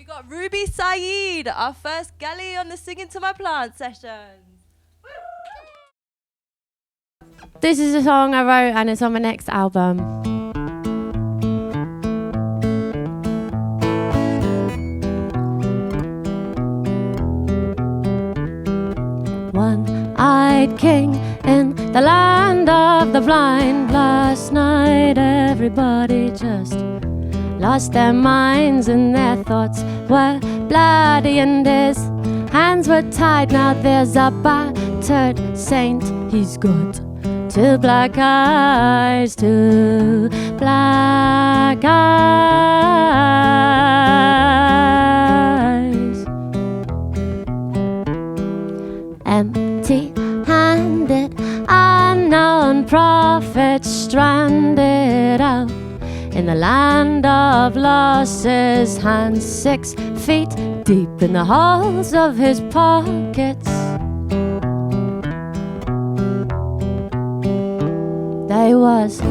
We got Ruby Saeed, our first galley on the Singing to My Plants sessions. This is a song I wrote and it's on my next album. One-eyed king in the land of the blind. Last night everybody just lost their minds and their thoughts were bloody and his hands were tied. Now there's a battered saint, he's got two black eyes, two black eyes. Empty-handed, unknown prophet stranded out in the land of losses, hands 6 feet deep in the holes of his pockets. They was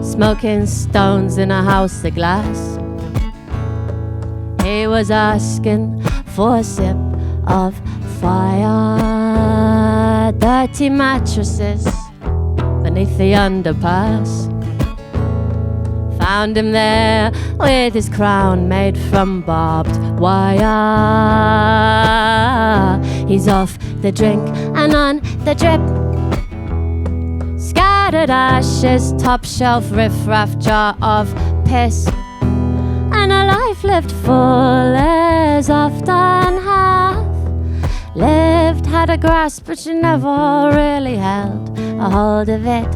smoking stones in a house of glass. He was asking for a sip of fire. Dirty mattresses beneath the underpass. Found him there with his crown made from barbed wire. He's off the drink and on the drip. Scattered ashes, top shelf riff-raff jar of piss. And a life lived full is often half lived. Had a grasp but she never really held a hold of it.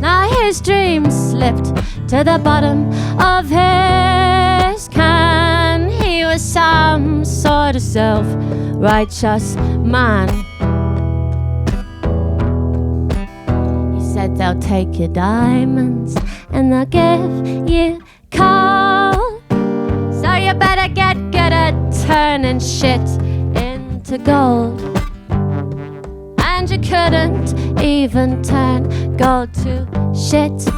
Now his dreams slipped to the bottom of his can. He was some sort of self-righteous man. He said they'll take your diamonds and they'll give you coal. So you better get good at turning shit into gold. And you couldn't even turn gold to shit.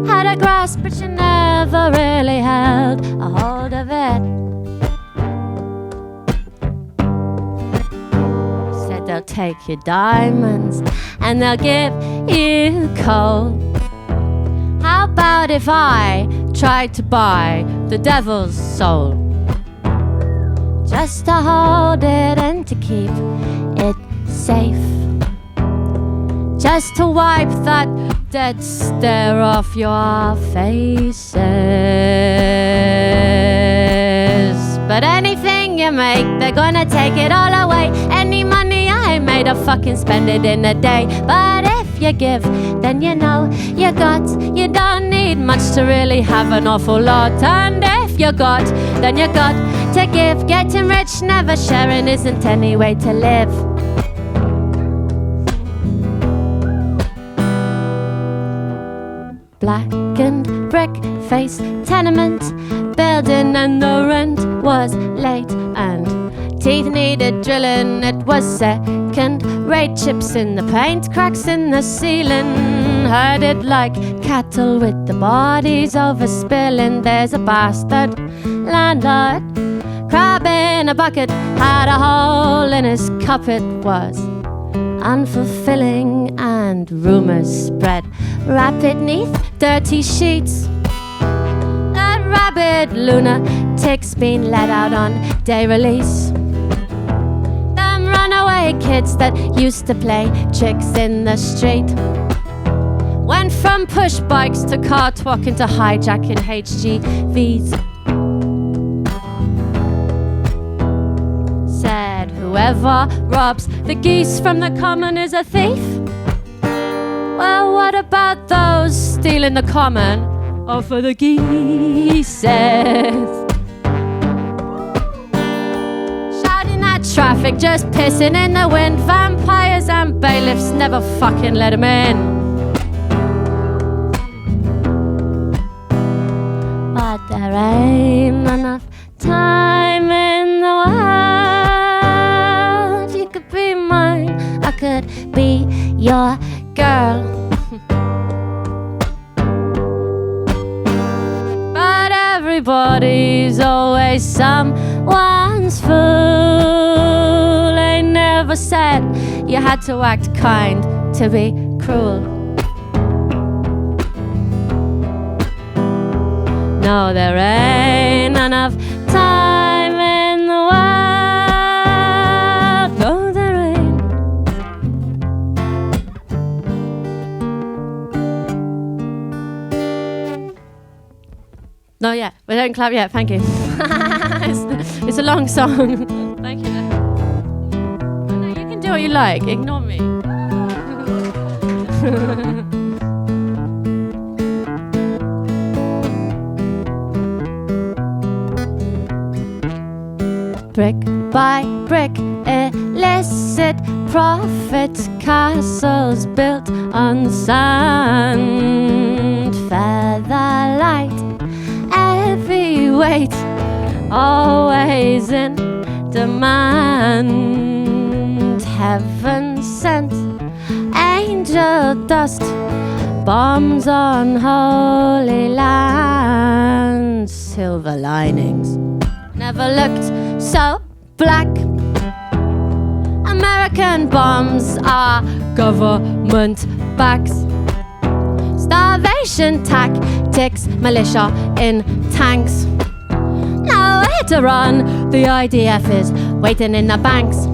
Had a grasp but you never really held a hold of it. Said they'll take your diamonds and they'll give you coal. How about if I tried to buy the devil's soul? Just to hold it and to keep it safe. Just to wipe that dead stare off your faces. But anything you make, they're gonna take it all away. Any money I made, I'll fucking spend it in a day. But if you give, then you know you got. You don't need much to really have an awful lot. And if you got, then you got to give. Getting rich, never sharing isn't any way to live. Blackened brick-faced tenement building and the rent was late and teeth needed drilling. It was second-rate chips in the paint, cracks in the ceiling. Herded like cattle with the bodies overspilling. There's a bastard landlord, crab in a bucket, had a hole in his cup. It was unfulfilling and rumours spread rapid neath dirty sheets. That rabid lunatic's been let out on day release. Them runaway kids that used to play tricks in the street went from push bikes to car walking to hijacking HGVs. Said whoever robs the geese from the common is a thief. Well, what about those stealing the common off of the geese? Shouting at traffic, just pissing in the wind. Vampires and bailiffs never fucking let them in. But there ain't enough time in the world. You could be mine, I could be your girl. But everybody Everybody's always someone's fool. They never said you had to act kind to be cruel. No, there ain't enough time in the world. No, there ain't. No, yeah, we don't clap yet, thank you. it's a long song. Thank you. Oh, no, you can do what you like, ignore me. Brick by brick, illicit profit, castles built on sand, feather light, heavy weight, always in demand. Heaven sent, angel dust, bombs on holy land, silver linings. Never looked so black. American bombs are government backs. Starvation tactics, militia in tanks. Nowhere to run, the IDF is waiting in the banks.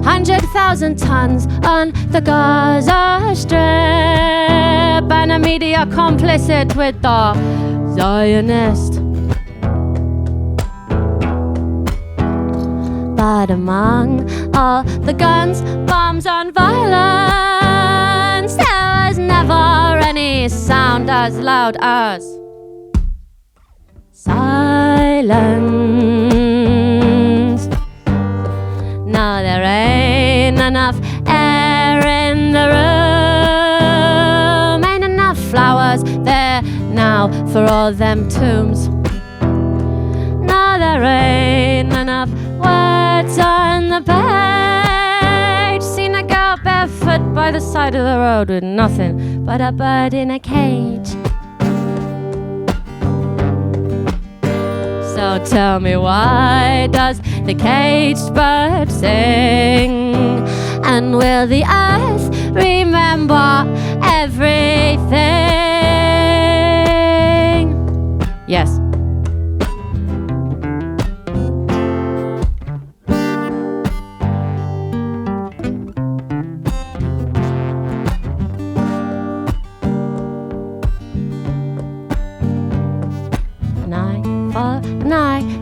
100,000 tons on the Gaza Strip, and the media complicit with the Zionist. But among all the guns, bombs and violence, there was never any sound as loud as silence. No, there ain't enough air in the room, ain't enough flowers there now for all them tombs. No, there ain't enough words on the page. Seen a girl barefoot by the side of the road with nothing but a bird in a cage. So tell me, why does the caged bird sing? And will the earth remember everything? Yes.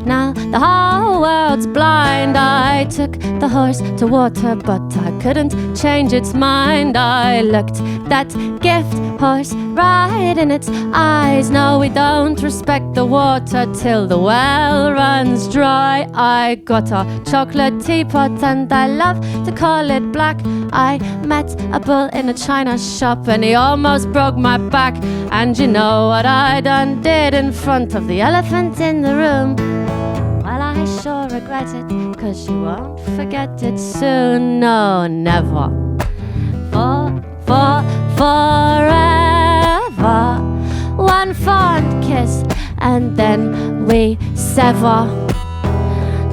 Now the whole world's blind. I took the horse to water, but I couldn't change its mind. I looked that gift horse right in its eyes. No, we don't respect the water till the well runs dry. I got a chocolate teapot and I love to call it black. I met a bull in a china shop and he almost broke my back. And you know what I done did in front of the elephant in the room? Well, I sure regret it, 'cause she won't forget it soon. No, never. Forever. One fond kiss and then we sever.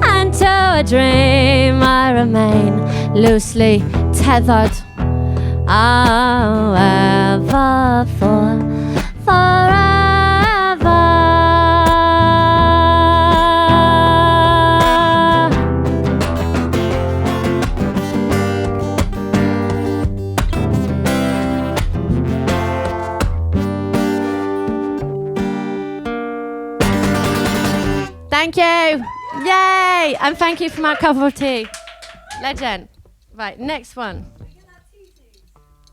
And to a dream I remain loosely tethered. However, forever. Thank you. Yay. And thank you for my cup of tea. Legend. Right, next one.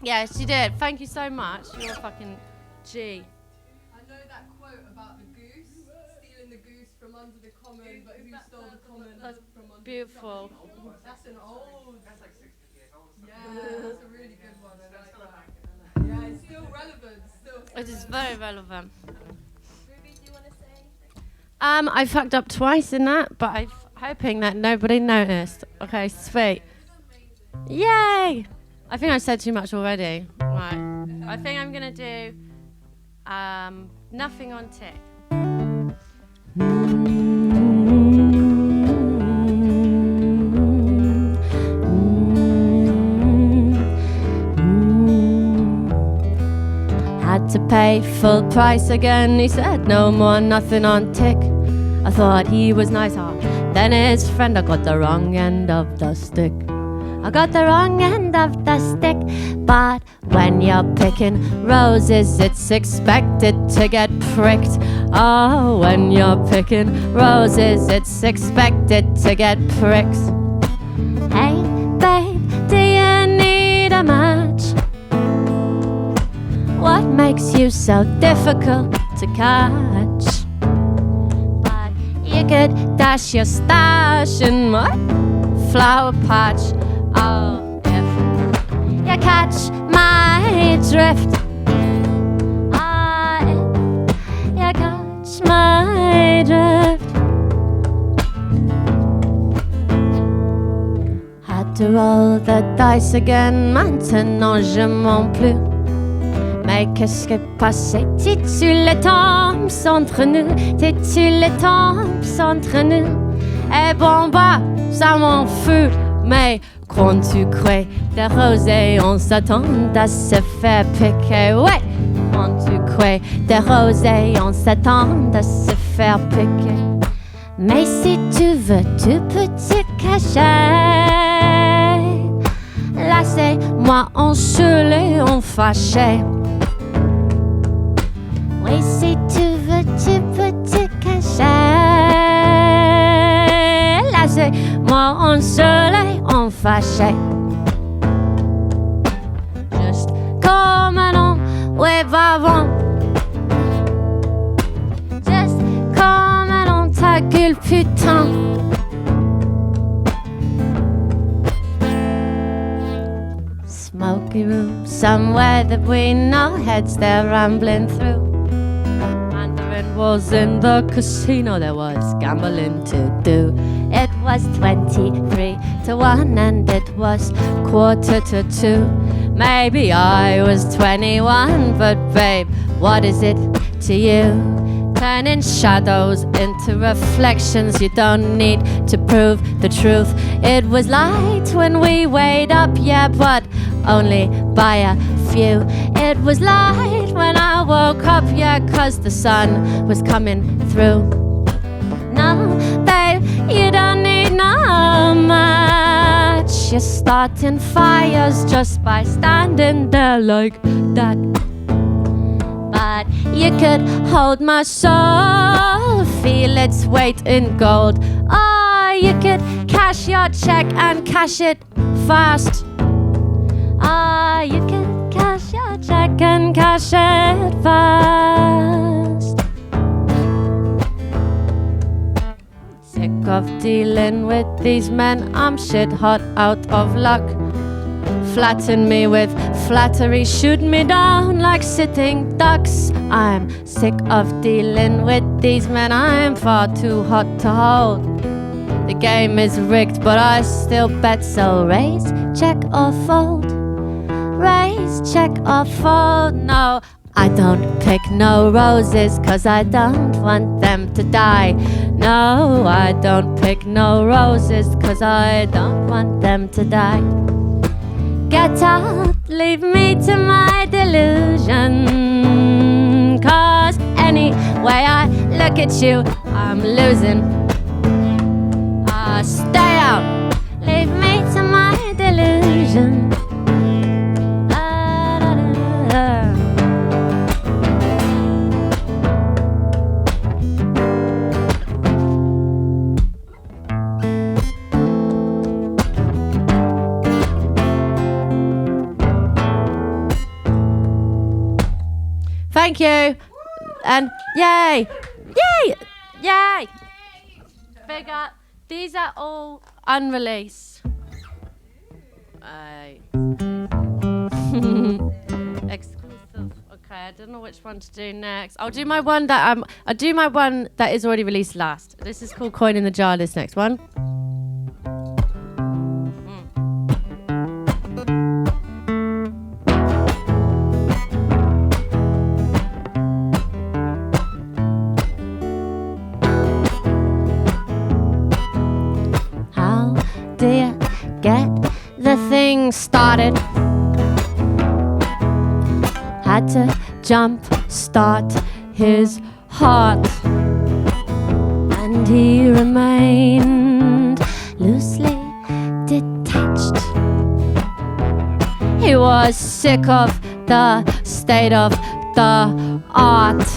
Yes, you did. Thank you so much. You're a fucking G. I know that quote about the goose, stealing the goose from under the common, but who stole the common That's from under beautiful. the common? That's an old. That's like 60 years old. Yeah, that's a really good one. I like that. Yeah, it's still relevant. It is very relevant. Ruby, do you want to say anything? I fucked up twice in that, but I'm hoping that nobody noticed. Okay, sweet. Yay! I think I said too much already. Right. I think I'm gonna do nothing on tick. pay full price again. He said no more, nothing on tick. I thought he was nice, then his friend, I got the wrong end of the stick. I got the wrong end of the stick. But when you're picking roses, it's expected to get pricked. Oh, when you're picking roses, it's expected to get pricks. Hey, babe, do you need a match? What makes you so difficult to catch? But you could dash your stash in my flower patch. Oh, if you catch my drift. Ah, if you catch my drift. Had to roll the dice again, maintenant je m'en plus. Mais qu'est-ce que passé? T'es-tu les temps entre nous? T'es-tu les temps entre nous? Eh bon bah, ça m'en fout. Mais quand tu crées des rosés, on s'attend à se faire piquer. Ouais, quand tu crées des rosés, on s'attend à se faire piquer. Mais si tu veux, tu peux te cacher. Là c'est moi en saoulé, en fâché. Oui, si tu veux, tu peux te cacher. Là c'est moi en soleil, en fâché. Juste comme un an, ouais, avant. Juste comme un an, ta gueule, putain. Smoky room, somewhere that we know, heads they're rambling through. Was in the casino, there was gambling to do. It was 23 to 1 and it was 1:45. Maybe I was 21, but babe, what is it to you? Turning shadows into reflections, you don't need to prove the truth. It was light when we weighed up, yeah, but only by a few. It was light when I woke up, yeah, 'cause the sun was coming through. No, babe, you don't need no much. You're starting fires just by standing there like that. But you could hold my soul, feel its weight in gold. Oh, you could cash your check and cash it fast. Ah, you can cash your check and cash it fast. Sick of dealing with these men, I'm shit hot out of luck. Flatten me with flattery, shoot me down like sitting ducks. I'm sick of dealing with these men, I'm far too hot to hold. The game is rigged, but I still bet, so raise, check or fold. Raise, check or fold. No, I don't pick no roses, 'cause I don't want them to die. No, I don't pick no roses, 'cause I don't want them to die. Get out, leave me to my delusion, 'cause any way I look at you, I'm losing. Stay out, leave me to my delusion. Thank you, and yay, yay, yay. Big up. These are all unreleased. Exclusive. Okay, I don't know which one to do next. I'll do my one that is already released last. This is called Coin in the Jar. This next one. Get the thing started. Had to jump start his heart, and he remained loosely detached. He was sick of the state of the art,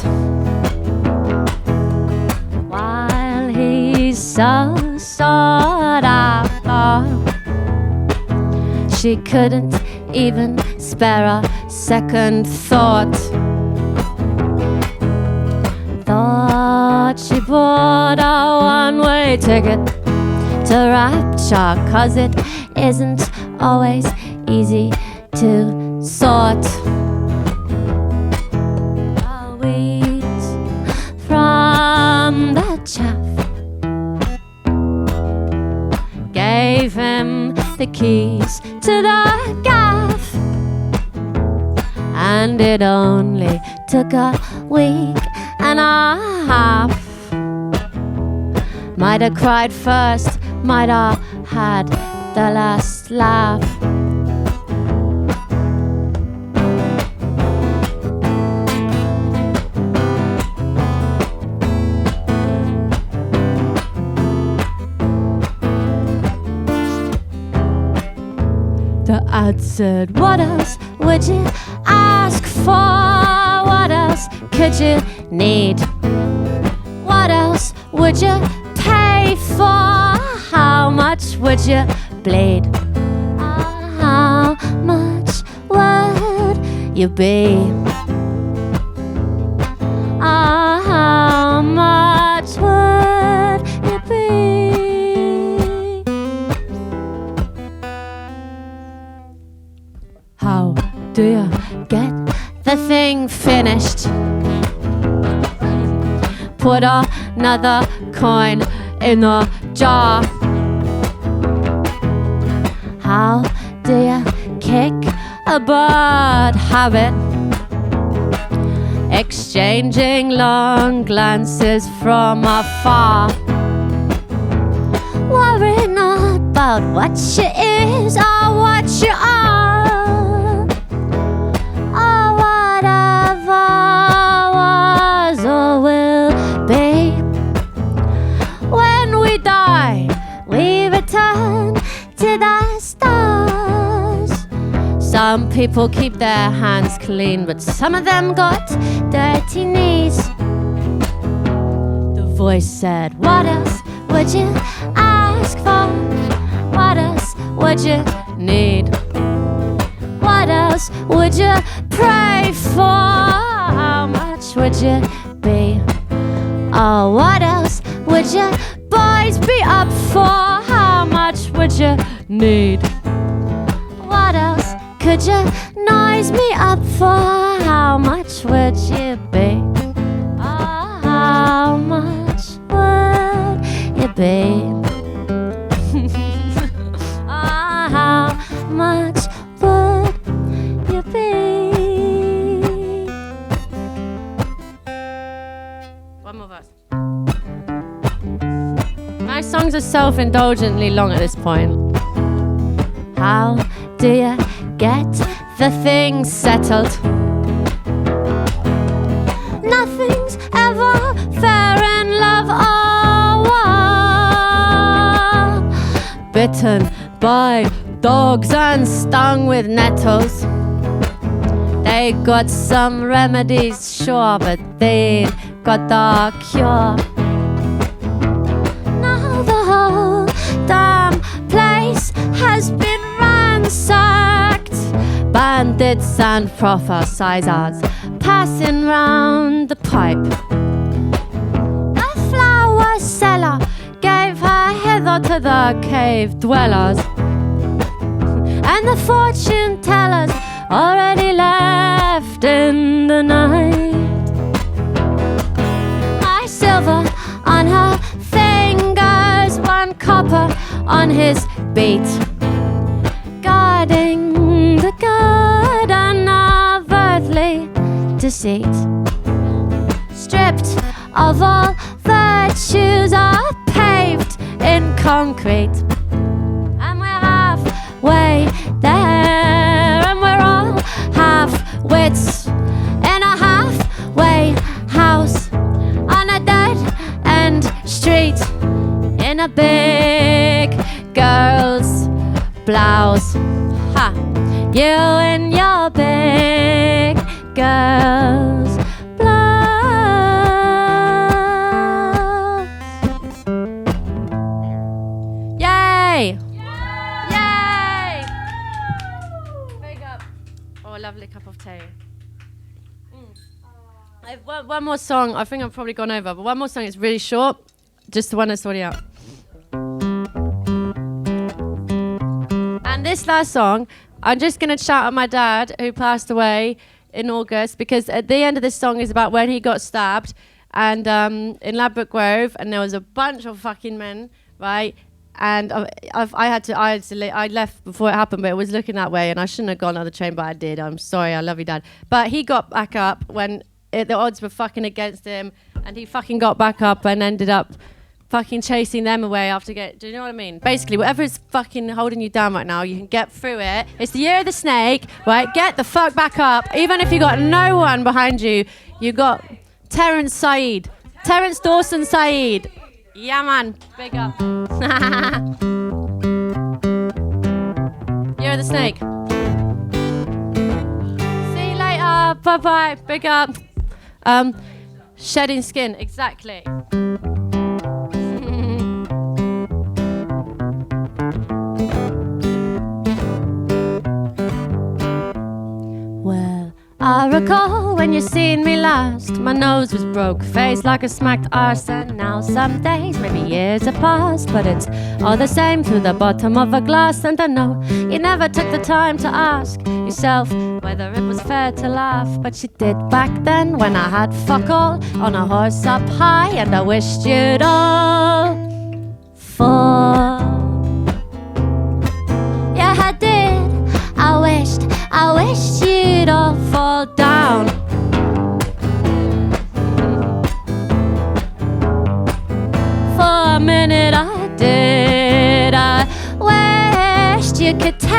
while he so sought after. She couldn't even spare a second thought. Thought she bought a one-way ticket to rapture, 'cause it isn't always easy to sort the weeds from the chaff. Gave him the keys to the gaff, and it only took a week and a half. Might have cried first, might have had the last laugh. The ad said, what else would you ask for? What else could you need? What else would you pay for? How much would you bleed? How much would you be? How much would you be? How do you get the thing finished? Put another coin in the jar. How do you kick a bad habit? Exchanging long glances from afar. Worry not about what you is or what you are, or whatever was or will be. When we die, we return to the stars. Some people keep their hands clean, but some of them got dirty knees. The voice said, what else would you ask for? What else would you need? What else would you pray for? How much would you be? Oh, what else would you boys be up for? How much would you need? What else could you noise me up for? How much would you be? Oh, how much would you be? Oh, how much would you be? One more verse. My songs are self-indulgently long at this point. How do you get the thing settled? Nothing's ever fair in love or war. Bitten by dogs and stung with nettles. They got some remedies, sure, but they ain't got the cure. Now the whole damn place has been ransacked. Bandits and prophesizers passing round the pipe. The flower seller gave her hither to the cave dwellers, and the fortune tellers already left in the night. My silver on her fingers, one copper on his beat, guarding the garden of earthly deceit. Stripped of all virtues, are paved in concrete, and we're halfway there, and we're all half-wits in a street in a big girl's blouse. Ha! You in your big girl's blouse. Yay! Yay! Big up. Oh, a lovely cup of tea. I have one more song. I think I've probably gone over, but one more song. It's really short. Just the one that's already out. And this last song, I'm just going to shout at my dad, who passed away in August, because at the end of this song is about when he got stabbed and in Ladbroke Grove, and there was a bunch of fucking men, right? And I left before it happened, but it was looking that way, and I shouldn't have gone on the train, but I did. I'm sorry, I love you, Dad. But he got back up when the odds were fucking against him, and he fucking got back up and ended up fucking chasing them away after do you know what I mean? Basically, whatever is fucking holding you down right now, you can get through it. It's the year of the snake, right? Get the fuck back up. Even if you got no one behind you, you got Terence Dawson Saeed. Yeah, man. Big up. Year of the snake. See you later. Bye-bye. Big up. Shedding skin. Exactly. Well, I recall when you seen me last. My nose was broke, face like a smacked arse. And now some days, maybe years have passed, but it's all the same through the bottom of a glass. And I know you never took the time to ask yourself whether it was fair to laugh. But you did back then when I had fuck all on a horse up high. And I wished you'd all fall. Yeah, I did. I wished you'd all fall down. For a minute I did. I wished you could taste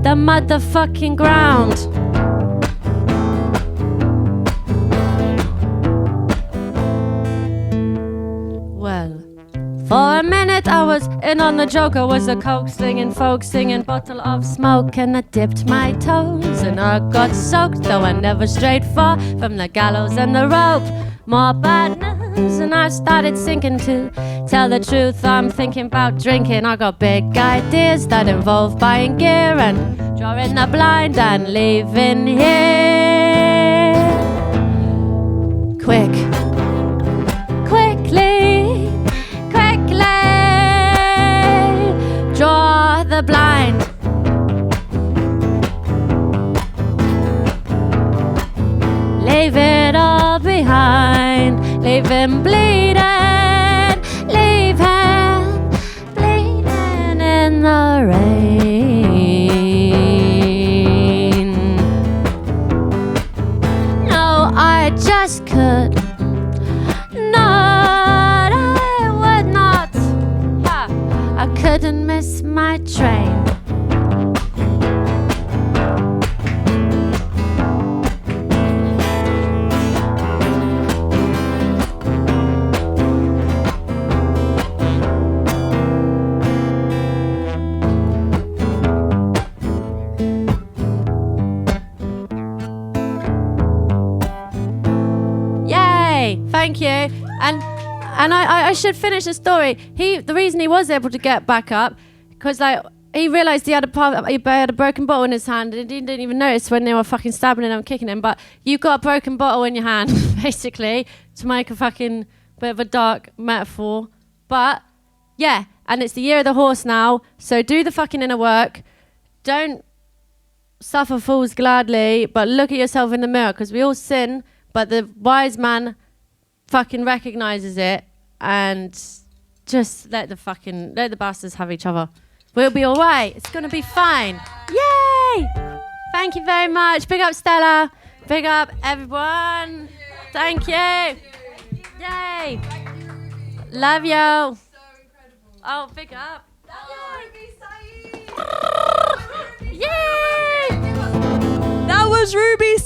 the motherfucking ground. Well, for a minute I was in on the joke. I was a coke slinging, folk singing, bottle of smoke, and I dipped my toes and I got soaked, though I never strayed far from the gallows and the rope. More badness and I started sinking to tell the truth. I'm thinking about drinking. I got big ideas that involve buying gear and drawing the blind and leaving here quickly. Draw the blind. Leave it all behind. Leave him bleeding. Leave him bleeding in the rain. No, I just could not. I would not. I couldn't miss my train. Yay! Thank you. And I should finish the story. The reason he was able to get back up, because like he realised he had a broken bottle in his hand, and he didn't even notice when they were fucking stabbing him and kicking him. But you got a broken bottle in your hand, basically, to make a fucking bit of a dark metaphor. But yeah, and it's the year of the horse now, so do the fucking inner work. Don't suffer fools gladly, but look at yourself in the mirror, because we all sin, but the wise man fucking recognises it, and just let the bastards have each other. We'll be all right. It's going to be fine. Yay! Thank you very much. Big up Stella. Big up everyone. Thank you. Yay. Love you. So incredible. Oh, big up. Ruby Saeed. Yay! That was Ruby